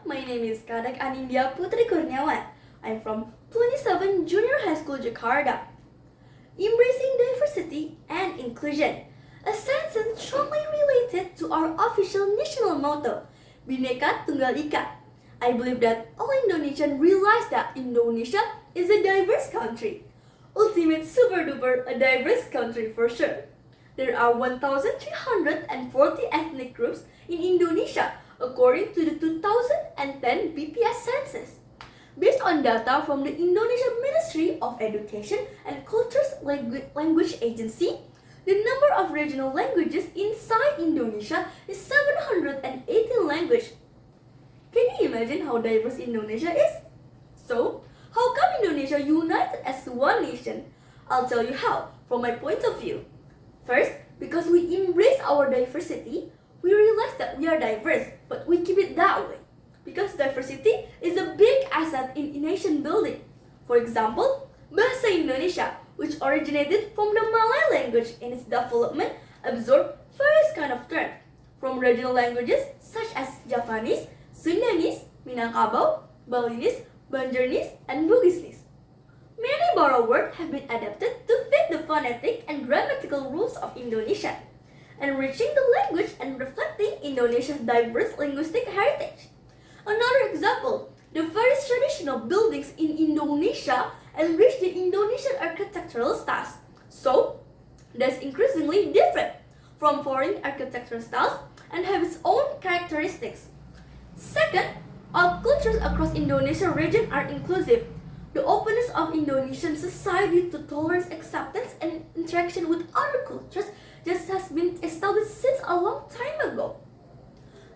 my name is Kadek Anindya Putri Kurniawan. I'm from 27 Junior High School, Jakarta. Embracing diversity and inclusion, a sentence strongly related to our official national motto, Bhinneka Tunggal Ika. I believe that all Indonesians realize that Indonesia is a diverse country. Ultimate super duper a diverse country for sure. There are 1,340 ethnic groups in Indonesia according to the 2010 BPS census. Based on data from the Indonesian Ministry of Education and Culture's Language Agency, the number of regional languages inside Indonesia is 718 languages. Can you imagine how diverse Indonesia is? So, how come Indonesia united as one nation? I'll tell you how, from my point of view. First, because we embrace our diversity, we realize that we are diverse, but we keep it that way. Because diversity is a big asset in nation building. For example, Bahasa Indonesia, which originated from the Malay language in its development, absorbed various kinds of terms from regional languages such as Javanese, Sundanese, Minangkabau, Balinese, Banjarnese, and Bugisnese. Many borrowed words have been adapted to fit the phonetic and grammatical rules of Indonesian, enriching the language and reflecting Indonesia's diverse linguistic heritage. Another example, the various traditional buildings in Indonesia enrich the Indonesian architectural styles, so that's increasingly different from foreign architectural styles and have its own characteristics. Second, all cultures across Indonesia region are inclusive. The openness of Indonesian society to tolerance, acceptance, and interaction with other cultures just has been established since a long time ago.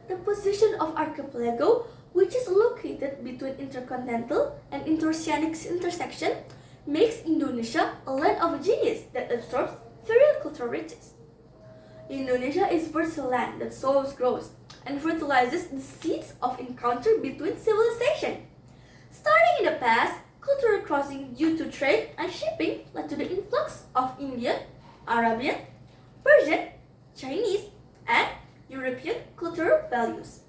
The position of archipelago, which is located between intercontinental and interoceanic intersection, makes Indonesia a land of genius that absorbs various cultural riches. Indonesia is versatile land that sows growth and fertilizes the seeds of encounter between civilization. Starting in the past, cultural crossing due to trade and shipping led to the influx of Indian, Arabian, Persian, Chinese, and European cultural values.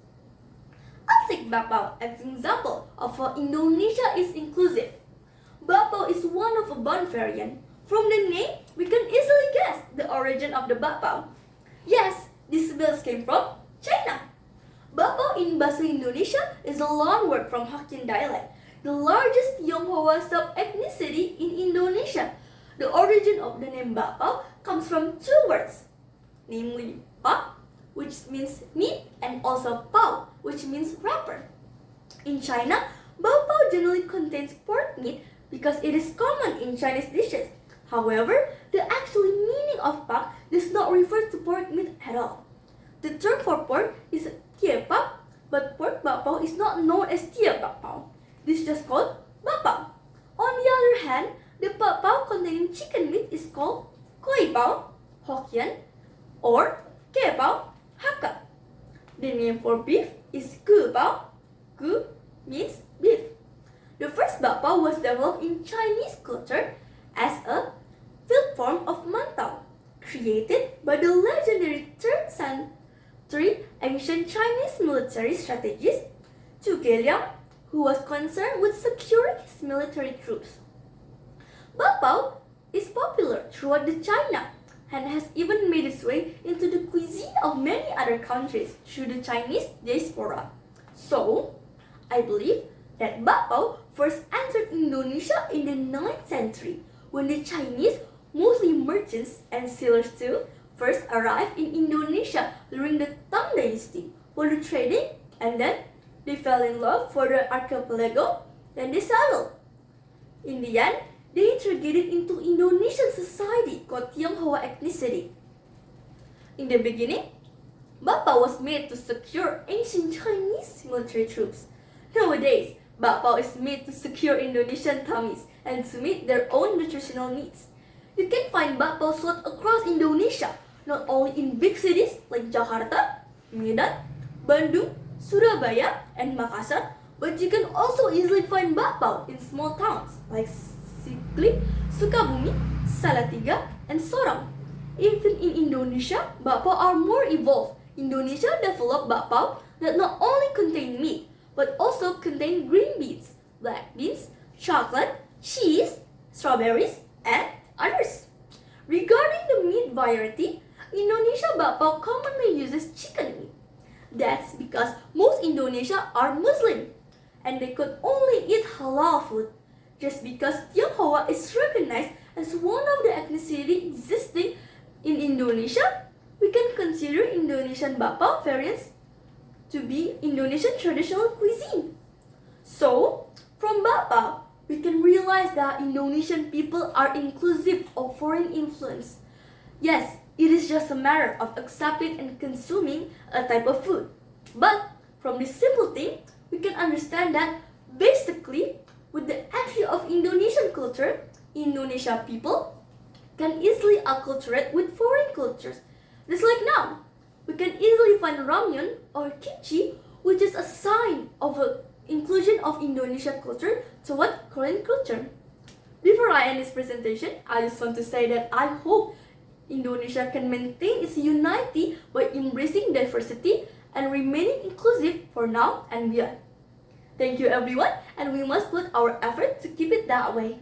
I'll take Bapau as an example of how Indonesia is inclusive. Bapau is one of a bun variant. From the name, we can easily guess the origin of the Bapau. Yes, this bells came from China. Bapau in Bahasa Indonesia is a loan word from Hokkien dialect, the largest Tionghoa sub-ethnicity in Indonesia. The origin of the name Bapau comes from two words, namely Pak, which means meat, and also Pao, which means wrapper. In China, Bapau generally contains pork meat because it is common in Chinese dishes. However, the actual meaning of Pak does not refer to pork meat at all. The term for pork is Tiepap, but pork Bapau is not known as Tie Bapau. This is just called Bapau. On the other hand, the Bapau containing chicken meat is called Koi Pao, Hokkien, or Ke Pao, Hakka. The name for beef is Gu Pao. Gu means beef. The first Bapau was developed in Chinese culture as a field form of mantau, created by the legendary 3rd century ancient Chinese military strategist Zhuge Liang, who was concerned with securing his military troops. Bapau is popular throughout the China and has even made its way into the cuisine of many other countries through the Chinese diaspora. So, I believe that Bapau first entered Indonesia in the 9th century when the Chinese, mostly merchants and sailors too, first arrived in Indonesia during the Tang Dynasty for the trading, and then they fell in love for the archipelago, then they settled. In the end, they integrated into Indonesian society called Tionghoa ethnicity. In the beginning, Bapau was made to secure ancient Chinese military troops. Nowadays, Bapau is made to secure Indonesian tummies and to meet their own nutritional needs. You can find Bapau sold across Indonesia, not only in big cities like Jakarta, Medan, Bandung, Surabaya, and Makassar, but you can also easily find Bapau in small towns like Sigli, Sukabumi, Salatiga, and Sorong. Even in Indonesia, Bapau are more evolved. Indonesia developed Bapau that not only contain meat, but also contain green beans, black beans, chocolate, cheese, strawberries, and others. Regarding the meat variety, Indonesia Bakpao commonly uses chicken meat. That's because most Indonesia are Muslim and they could only eat halal food. Just because Tionghoa is recognized as one of the ethnicity existing in Indonesia, we can consider Indonesian Bakpao variants to be Indonesian traditional cuisine. So, from Bakpao, we can realize that Indonesian people are inclusive of foreign influence. Yes, it is just a matter of accepting and consuming a type of food. But from this simple thing, we can understand that basically, with the entry of Indonesian culture, Indonesia people can easily acculturate with foreign cultures. Just like now, we can easily find ramyun or kimchi, which is a sign of an inclusion of Indonesian culture toward Korean culture. Before I end this presentation, I just want to say that I hope Indonesia can maintain its unity by embracing diversity and remaining inclusive for now and beyond. Thank you everyone, and we must put our effort to keep it that way.